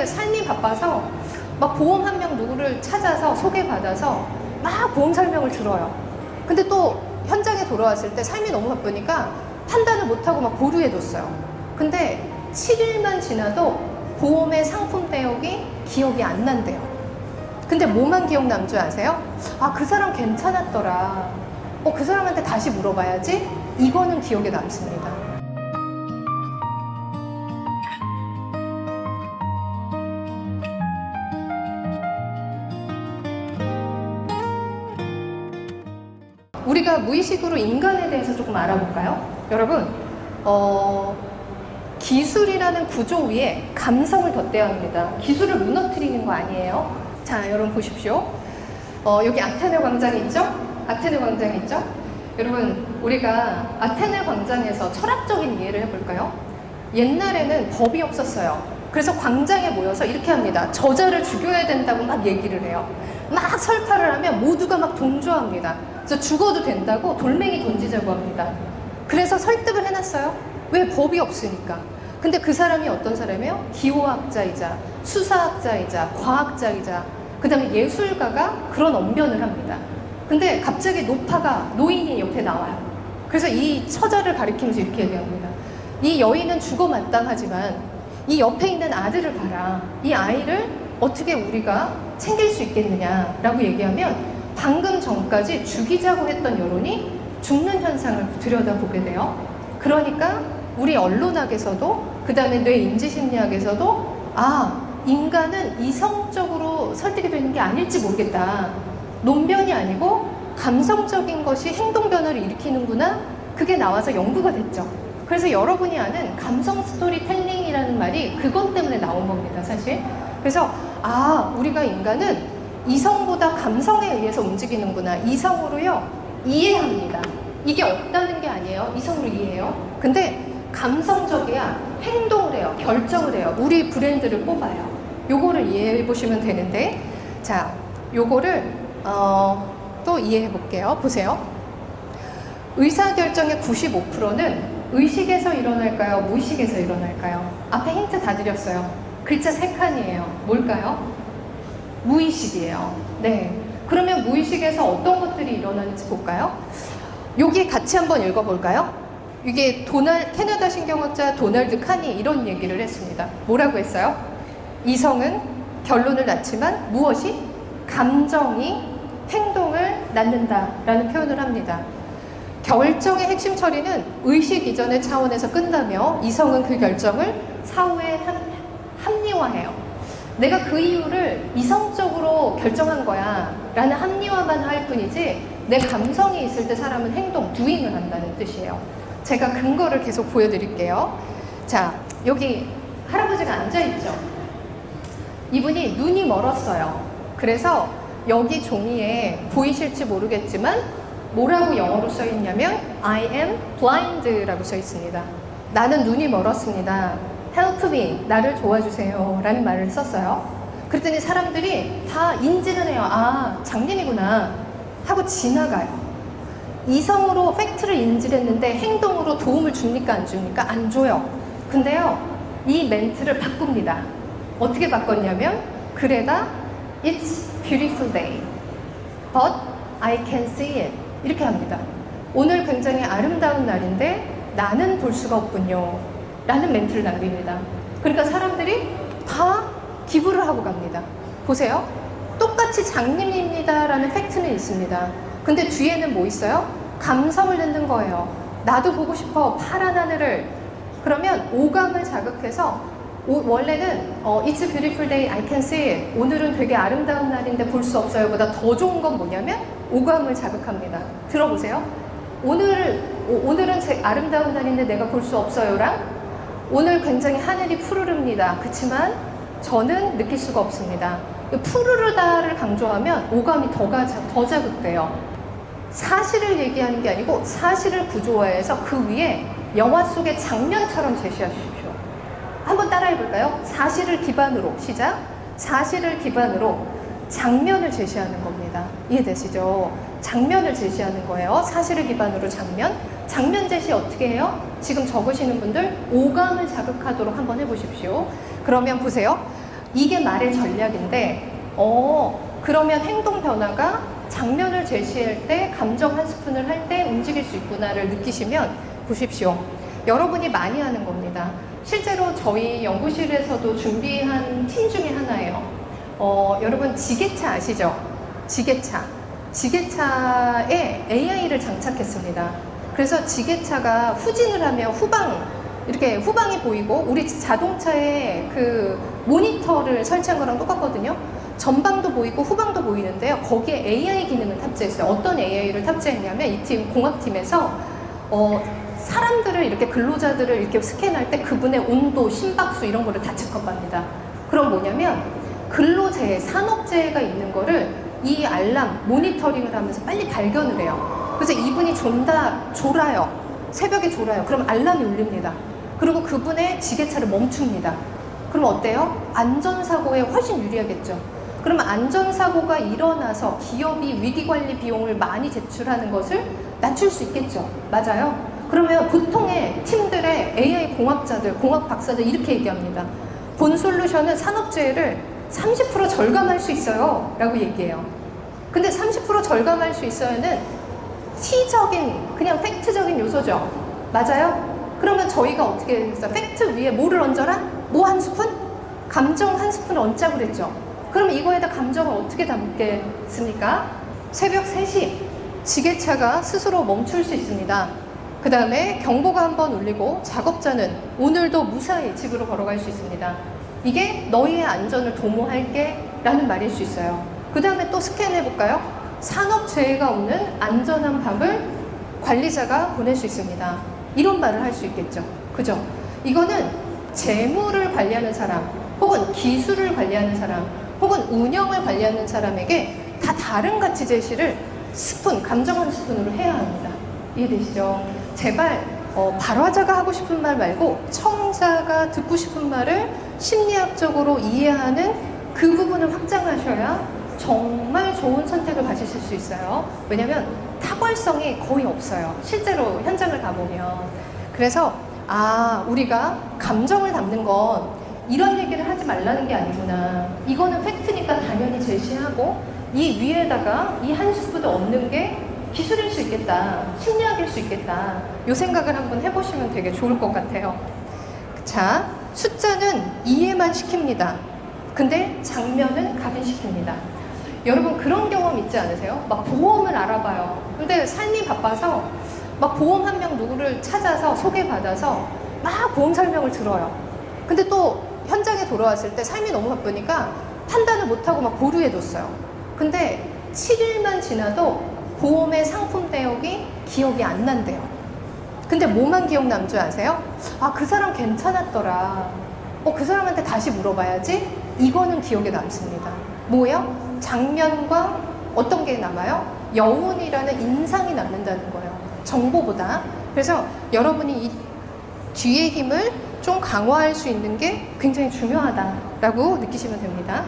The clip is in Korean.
삶이 바빠서 막 보험 한 명 누구를 찾아서 소개받아서 막 보험 설명을 들어요. 근데 또 현장에 돌아왔을 때 삶이 너무 바쁘니까 판단을 못하고 막 보류해뒀어요. 근데 7일만 지나도 보험의 상품 내역이 기억이 안 난대요. 근데 뭐만 기억남 줄 아세요? 아, 그 사람 괜찮았더라. 그 사람한테 다시 물어봐야지. 이거는 기억에 남습니다. 우리가 무의식으로 인간에 대해서 조금 알아볼까요? 여러분, 기술이라는 구조 위에 감성을 덧대야 합니다. 기술을 무너뜨리는 거 아니에요. 자, 여러분 보십시오. 여기 아테네 광장 있죠? 아테네 광장 있죠? 여러분, 우리가 아테네 광장에서 철학적인 이해를 해볼까요? 옛날에는 법이 없었어요. 그래서 광장에 모여서 이렇게 합니다. 저자를 죽여야 된다고 막 얘기를 해요. 막 설파를 하면 모두가 막 동조합니다. 그래서 죽어도 된다고 돌멩이 던지자고 합니다. 그래서 설득을 해놨어요. 왜? 법이 없으니까. 근데 그 사람이 어떤 사람이에요? 기호학자이자 수사학자이자 과학자이자 그 다음에 예술가가 그런 언변을 합니다. 근데 갑자기 노인이 옆에 나와요. 그래서 이 처자를 가리키면서 이렇게 얘기합니다. 이 여인은 죽어 마땅하지만 이 옆에 있는 아들을 봐라. 이 아이를 어떻게 우리가 챙길 수 있겠느냐라고 얘기하면 방금 전까지 죽이자고 했던 여론이 죽는 현상을 들여다보게 돼요. 그러니까 우리 언론학에서도 그 다음에 뇌인지심리학에서도 인간은 이성적으로 설득이 되는 게 아닐지 모르겠다. 논변이 아니고 감성적인 것이 행동 변화를 일으키는구나. 그게 나와서 연구가 됐죠. 그래서 여러분이 아는 감성 스토리텔링이라는 말이 그것 때문에 나온 겁니다, 사실. 그래서 우리가 인간은 이성보다 감성에 의해서 움직이는구나. 이성으로요 이해합니다. 이게 없다는 게 아니에요. 이성으로 이해해요. 근데 감성적이야 행동을 해요. 결정을 해요. 우리 브랜드를 뽑아요. 요거를 이해해 보시면 되는데, 자, 요거를 또 이해해 볼게요. 보세요. 의사결정의 95%는 의식에서 일어날까요? 무의식에서 일어날까요? 앞에 힌트 다 드렸어요. 글자 3칸이에요. 뭘까요? 무의식이에요. 네. 그러면 무의식에서 어떤 것들이 일어나는지 볼까요? 여기 같이 한번 읽어볼까요? 이게 캐나다 신경학자 도널드 칸이 이런 얘기를 했습니다. 뭐라고 했어요? 이성은 결론을 낳지만 무엇이? 감정이 행동을 낳는다라는 표현을 합니다. 결정의 핵심 처리는 의식 이전의 차원에서 끝나며 이성은 그 결정을 사후에 합리화해요. 내가 그 이유를 이성적으로 결정한 거야 라는 합리화만 할 뿐이지 내 감성이 있을 때 사람은 행동, doing을 한다는 뜻이에요. 제가 근거를 계속 보여드릴게요. 자, 여기 할아버지가 앉아있죠. 이분이 눈이 멀었어요. 그래서 여기 종이에 보이실지 모르겠지만 뭐라고 영어로 써 있냐면 I am blind라고 써 있습니다. 나는 눈이 멀었습니다. Help me, 나를 도와주세요 라는 말을 썼어요. 그랬더니 사람들이 다 인지는 해요. 장님이구나 하고 지나가요. 이성으로 팩트를 인지를 했는데 행동으로 도움을 줍니까 안 줍니까? 안 줘요. 근데요, 이 멘트를 바꿉니다. 어떻게 바꿨냐면 그래다 It's beautiful day but I can see it 이렇게 합니다. 오늘 굉장히 아름다운 날인데 나는 볼 수가 없군요 라는 멘트를 남깁니다. 그러니까 사람들이 다 기부를 하고 갑니다. 보세요. 똑같이 장님입니다 라는 팩트는 있습니다. 근데 뒤에는 뭐 있어요? 감성을 넣는 거예요. 나도 보고 싶어 파란 하늘을. 그러면 오감을 자극해서 원래는 It's a beautiful day, I can see it. 오늘은 되게 아름다운 날인데 볼 수 없어요 보다 더 좋은 건 뭐냐면 오감을 자극합니다. 들어보세요. 오늘은 아름다운 날인데 내가 볼 수 없어요랑 오늘 굉장히 하늘이 푸르릅니다. 그치만 저는 느낄 수가 없습니다. 푸르르다를 강조하면 오감이 더 자극돼요. 사실을 얘기하는 게 아니고 사실을 구조화해서 그 위에 영화 속의 장면처럼 제시하십시오. 한번 따라해 볼까요? 사실을 기반으로 시작. 사실을 기반으로 장면을 제시하는 겁니다. 이해되시죠? 장면을 제시하는 거예요. 사실을 기반으로 장면 제시 어떻게 해요? 지금 적으시는 분들 오감을 자극하도록 한번 해보십시오. 그러면 보세요. 이게 말의 전략인데, 그러면 행동 변화가 장면을 제시할 때, 감정 한 스푼을 할 때 움직일 수 있구나를 느끼시면 보십시오. 여러분이 많이 하는 겁니다. 실제로 저희 연구실에서도 준비한 팀 중에 하나예요. 여러분 지게차 아시죠? 지게차. 지게차에 AI를 장착했습니다. 그래서 지게차가 후진을 하면 이렇게 후방이 보이고, 우리 자동차에 그 모니터를 설치한 거랑 똑같거든요. 전방도 보이고 후방도 보이는데요. 거기에 AI 기능을 탑재했어요. 어떤 AI를 탑재했냐면 이 팀, 공학팀에서 사람들을 이렇게 근로자들을 이렇게 스캔할 때 그분의 온도, 심박수 이런 거를 다 체크합니다. 그럼 뭐냐면 근로재해, 산업재해가 있는 거를 이 알람, 모니터링을 하면서 빨리 발견을 해요. 그래서 이분이 졸아요. 새벽에 졸아요. 그럼 알람이 울립니다. 그리고 그분의 지게차를 멈춥니다. 그럼 어때요? 안전사고에 훨씬 유리하겠죠. 그러면 안전사고가 일어나서 기업이 위기관리 비용을 많이 제출하는 것을 낮출 수 있겠죠. 맞아요? 그러면 보통의 팀들의 AI 공학자들, 공학 박사들 이렇게 얘기합니다. 본 솔루션은 산업재해를 30% 절감할 수 있어요 라고 얘기해요. 근데 30% 절감할 수 있어요는 시적인, 그냥 팩트적인 요소죠. 맞아요? 그러면 저희가 어떻게 했어요? 팩트 위에 뭐를 얹어라? 뭐 한 스푼? 감정 한 스푼을 얹자고 그랬죠. 그럼 이거에다 감정을 어떻게 담겠습니까? 새벽 3시 지게차가 스스로 멈출 수 있습니다. 그 다음에 경보가 한번 울리고 작업자는 오늘도 무사히 집으로 걸어갈 수 있습니다. 이게 너희의 안전을 도모할게 라는 말일 수 있어요. 그 다음에 또 스캔해 볼까요? 산업재해가 오는 안전한 밤을 관리자가 보낼 수 있습니다. 이런 말을 할 수 있겠죠. 그죠? 이거는 재무를 관리하는 사람, 혹은 기술을 관리하는 사람, 혹은 운영을 관리하는 사람에게 다 다른 가치 제시를 감정 한 스푼으로 해야 합니다. 이해되시죠? 제발 발화자가 하고 싶은 말 말고 청자가 듣고 싶은 말을 심리학적으로 이해하는 그 부분을 확장하셔야 정말 좋은 선택을 가지실 수 있어요. 왜냐면 탁월성이 거의 없어요. 실제로 현장을 가보면. 그래서 우리가 감정을 담는 건 이런 얘기를 하지 말라는 게 아니구나. 이거는 팩트니까 당연히 제시하고 이 위에다가 이 한 스푼을 얹는 게 기술일 수 있겠다. 심리학일 수 있겠다. 이 생각을 한번 해보시면 되게 좋을 것 같아요. 자, 숫자는 이해만 시킵니다. 근데 장면은 각인시킵니다. 여러분 그런 경험 있지 않으세요? 막 보험을 알아봐요. 근데 삶이 바빠서 막 보험 한 명 누구를 찾아서 소개받아서 막 보험 설명을 들어요. 근데 또 현장에 돌아왔을 때 삶이 너무 바쁘니까 판단을 못하고 막 보류해뒀어요. 근데 7일만 지나도 보험의 상품 내역이 기억이 안 난대요. 근데 뭐만 기억남 줄 아세요? 그 사람 괜찮았더라. 그 사람한테 다시 물어봐야지. 이거는 기억에 남습니다. 뭐예요? 장면과 어떤 게 남아요? 여운이라는 인상이 남는다는 거예요. 정보보다. 그래서 여러분이 이 뒤의 힘을 좀 강화할 수 있는 게 굉장히 중요하다라고 느끼시면 됩니다.